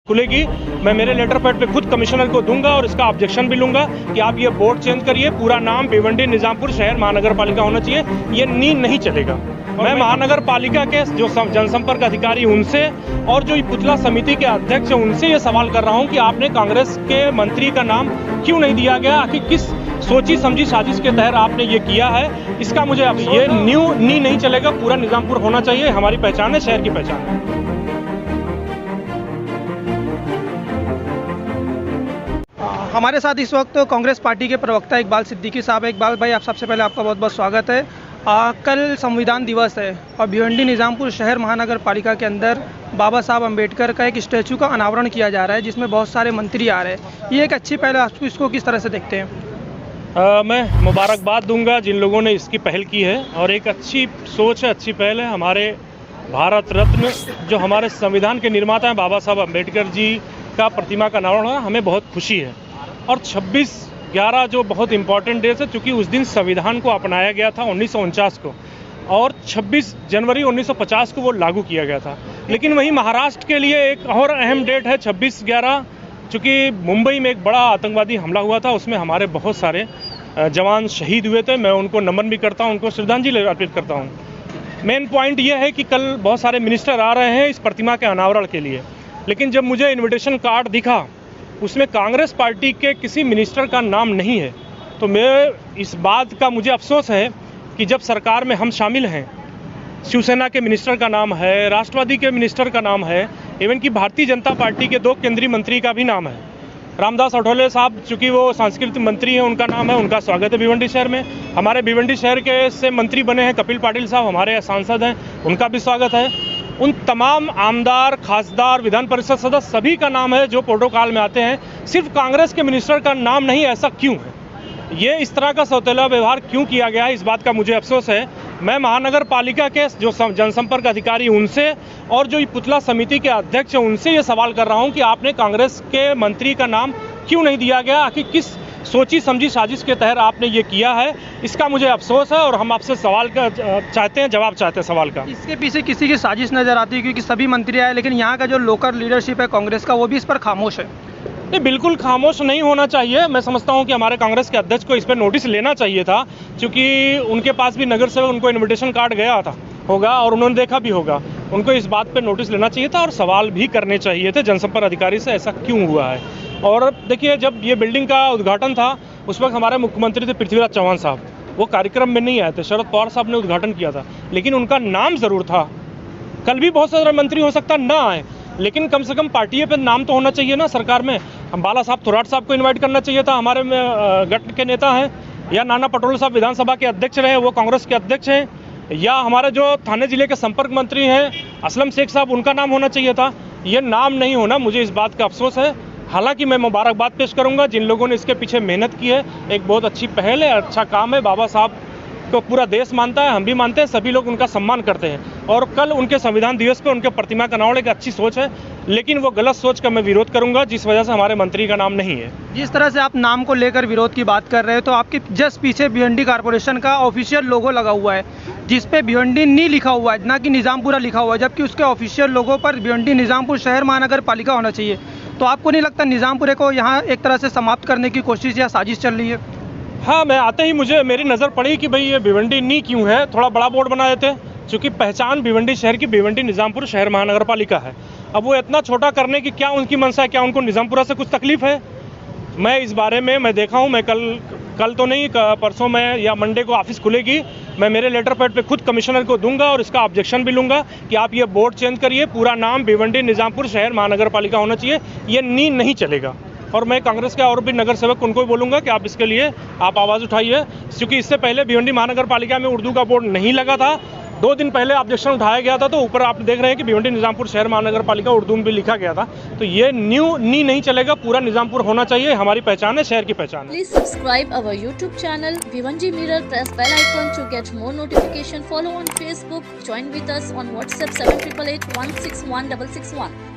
खुलेगी। मैं मेरे लेटर पैड पे खुद कमिश्नर को दूंगा और इसका ऑब्जेक्शन भी लूंगा कि आप ये बोर्ड चेंज करिए, पूरा नाम भिवंडी निजामपुर शहर महानगर पालिका होना चाहिए। ये नी नहीं चलेगा। मैं महानगर पालिका के जो जनसंपर्क अधिकारी उनसे और जो पुतला समिति के अध्यक्ष हैं उनसे ये सवाल कर रहा हूँ कि आपने कांग्रेस के मंत्री का नाम क्यों नहीं दिया गया, आखिर किस सोची समझी साजिश के तहत आपने ये किया है, इसका मुझे अब ये नी नहीं चलेगा। पूरा निजामपुर होना चाहिए, हमारी पहचान है, शहर की पहचान है। हमारे साथ इस वक्त कांग्रेस पार्टी के प्रवक्ता इकबाल सिद्दीकी साहब है। इकबाल भाई, आप सबसे पहले आपका बहुत बहुत स्वागत है। कल संविधान दिवस है और भिवंडी निजामपुर शहर महानगर पालिका के अंदर बाबा साहब अम्बेडकर का एक स्टैचू का अनावरण किया जा रहा है, जिसमें बहुत सारे मंत्री आ रहे हैं। ये एक अच्छी पहल है, आप इसको किस तरह से देखते हैं? मैं मुबारकबाद दूंगा जिन लोगों ने इसकी पहल की है, और एक अच्छी सोच है, अच्छी पहल है। हमारे भारत रत्न जो हमारे संविधान के निर्माता हैं बाबा साहब अम्बेडकर जी का प्रतिमा का अनावरण है, हमें बहुत खुशी है। और 26/11 जो बहुत इम्पॉर्टेंट डेट है, चूँकि उस दिन संविधान को अपनाया गया था 1949 को, और 26 जनवरी 1950 को वो लागू किया गया था। लेकिन वहीं महाराष्ट्र के लिए एक और अहम डेट है 26/11, चूँकि मुंबई में एक बड़ा आतंकवादी हमला हुआ था, उसमें हमारे बहुत सारे जवान शहीद हुए थे। मैं उनको नमन भी करता हूँ, उनको श्रद्धांजलि अर्पित करता हूँ। मेन पॉइंट ये है कि कल बहुत सारे मिनिस्टर आ रहे हैं इस प्रतिमा के अनावरण के लिए, लेकिन जब मुझे इन्विटेशन कार्ड दिखा उसमें कांग्रेस पार्टी के किसी मिनिस्टर का नाम नहीं है, तो मैं इस बात का मुझे अफसोस है कि जब सरकार में हम शामिल हैं, शिवसेना के मिनिस्टर का नाम है, राष्ट्रवादी के मिनिस्टर का नाम है, इवन कि भारतीय जनता पार्टी के 2 केंद्रीय मंत्री का भी नाम है। रामदास अठौले साहब चूँकि वो सांस्कृतिक मंत्री हैं, उनका नाम है, उनका स्वागत है भिवंडी शहर में। हमारे भिवंडी शहर के से मंत्री बने हैं कपिल पाटिल साहब, हमारे सांसद हैं, उनका भी स्वागत है। उन तमाम आमदार, खासदार, विधान परिषद सदस्य सभी का नाम है जो प्रोटोकॉल में आते हैं। सिर्फ कांग्रेस के मिनिस्टर का नाम नहीं, ऐसा क्यों है? ये इस तरह का सौतेला व्यवहार क्यों किया गया है, इस बात का मुझे अफसोस है। मैं महानगर पालिका के जो जनसंपर्क अधिकारी उनसे और जो पुतला समिति के अध्यक्ष हैं उनसे ये सवाल कर रहा हूँ कि आपने कांग्रेस के मंत्री का नाम क्यों नहीं दिया गया, आखिर किस सोची समझी साजिश के तहत आपने ये किया है, इसका मुझे अफसोस है। और हम आपसे सवाल का चाहते हैं, जवाब चाहते हैं सवाल का। इसके पीछे किसी की साजिश नजर आती है, क्योंकि सभी मंत्री आए, लेकिन यहाँ का जो लोकल लीडरशिप है कांग्रेस का, वो भी इस पर खामोश है। ये बिल्कुल खामोश नहीं होना चाहिए। मैं समझता हूँ कि हमारे कांग्रेस के अध्यक्ष को इस पर नोटिस लेना चाहिए था, क्योंकि उनके पास भी नगर सेवक उनको इन्विटेशन कार्ड गया था होगा और उन्होंने देखा भी होगा। उनको इस बात पे नोटिस लेना चाहिए था और सवाल भी करने चाहिए थे जनसंपर्क अधिकारी से, ऐसा क्यों हुआ है। और देखिए, जब ये बिल्डिंग का उद्घाटन था उस वक्त हमारे मुख्यमंत्री थे पृथ्वीराज चौहान साहब, वो कार्यक्रम में नहीं आए थे। शरद पवार साहब ने उद्घाटन किया था, लेकिन उनका नाम ज़रूर था। कल भी बहुत सारे मंत्री हो सकता ना आए, लेकिन कम से कम पार्टी पे नाम तो होना चाहिए ना सरकार में। हम बाला साहब थोराट साहब को इनवाइट करना चाहिए था, हमारे गठ के नेता हैं, या नाना पटोले साहब विधानसभा के अध्यक्ष रहे, वो कांग्रेस के अध्यक्ष हैं, या हमारे जो थाने जिले के संपर्क मंत्री हैं असलम शेख साहब, उनका नाम होना चाहिए था। ये नाम नहीं होना, मुझे इस बात का अफसोस है। हालांकि मैं मुबारकबाद पेश करूंगा जिन लोगों ने इसके पीछे मेहनत की है। एक बहुत अच्छी पहल है, अच्छा काम है। बाबा साहब को पूरा देश मानता है, हम भी मानते हैं, सभी लोग उनका सम्मान करते हैं। और कल उनके संविधान दिवस पे उनके प्रतिमा का अनावरण एक अच्छी सोच है, लेकिन वो गलत सोच का मैं विरोध करूंगा जिस वजह से हमारे मंत्री का नाम नहीं है। जिस तरह से आप नाम को लेकर विरोध की बात कर रहे हो, तो आपके जस्ट पीछे भिवंडी कॉर्पोरेशन का ऑफिशियल लोगो लगा हुआ है, जिसपे भिवंडी नी लिखा हुआ है, ना कि निजामपुरा लिखा हुआ है, जबकि उसके ऑफिशियल लोगो पर भिवंडी निजामपुर शहर महानगर पालिका होना चाहिए। तो आपको नहीं लगता निजामपुरे को यहाँ एक तरह से समाप्त करने की कोशिश या साजिश चल रही है? हाँ, मैं आते ही मेरी नज़र पड़ी कि भाई ये भिवंडी नी क्यों है, थोड़ा बड़ा बोर्ड बना देते, चूँकि पहचान भिवंडी शहर की भिवंडी निजामपुर शहर महानगर पालिका है। अब वो इतना छोटा करने की क्या उनकी मंशा है, क्या उनको निजामपुरा से कुछ तकलीफ है? मैं इस बारे में मैं देखा हूँ, मैं कल तो नहीं, परसों में या मंडे को ऑफिस खुलेगी, मैं मेरे लेटर पैड पे खुद कमिश्नर को दूंगा और इसका ऑब्जेक्शन भी लूंगा कि आप ये बोर्ड चेंज करिए, पूरा नाम भिवंडी निजामपुर शहर महानगर पालिका होना चाहिए। ये नी नहीं चलेगा। और मैं कांग्रेस के और भी नगर सेवक उनको भी बोलूँगा कि आप इसके लिए आप आवाज़ उठाइए, क्योंकि इससे पहले भिवंडी महानगर पालिका में उर्दू का बोर्ड नहीं लगा था। 2 दिन पहले ऑब्जेक्शन उठाया गया था, तो ऊपर आप देख रहे हैं कि भिवंडी निजामपुर शहर महानगर पालिका उर्दू में भी लिखा गया था। तो ये नी नहीं चलेगा, पूरा निजामपुर होना चाहिए, हमारी पहचान है, शहर की पहचान है। Please subscribe our YouTube channel Bhivanji Mirror, press bell icon to get more notification, follow on Facebook, join with us on WhatsApp 7888 161 661.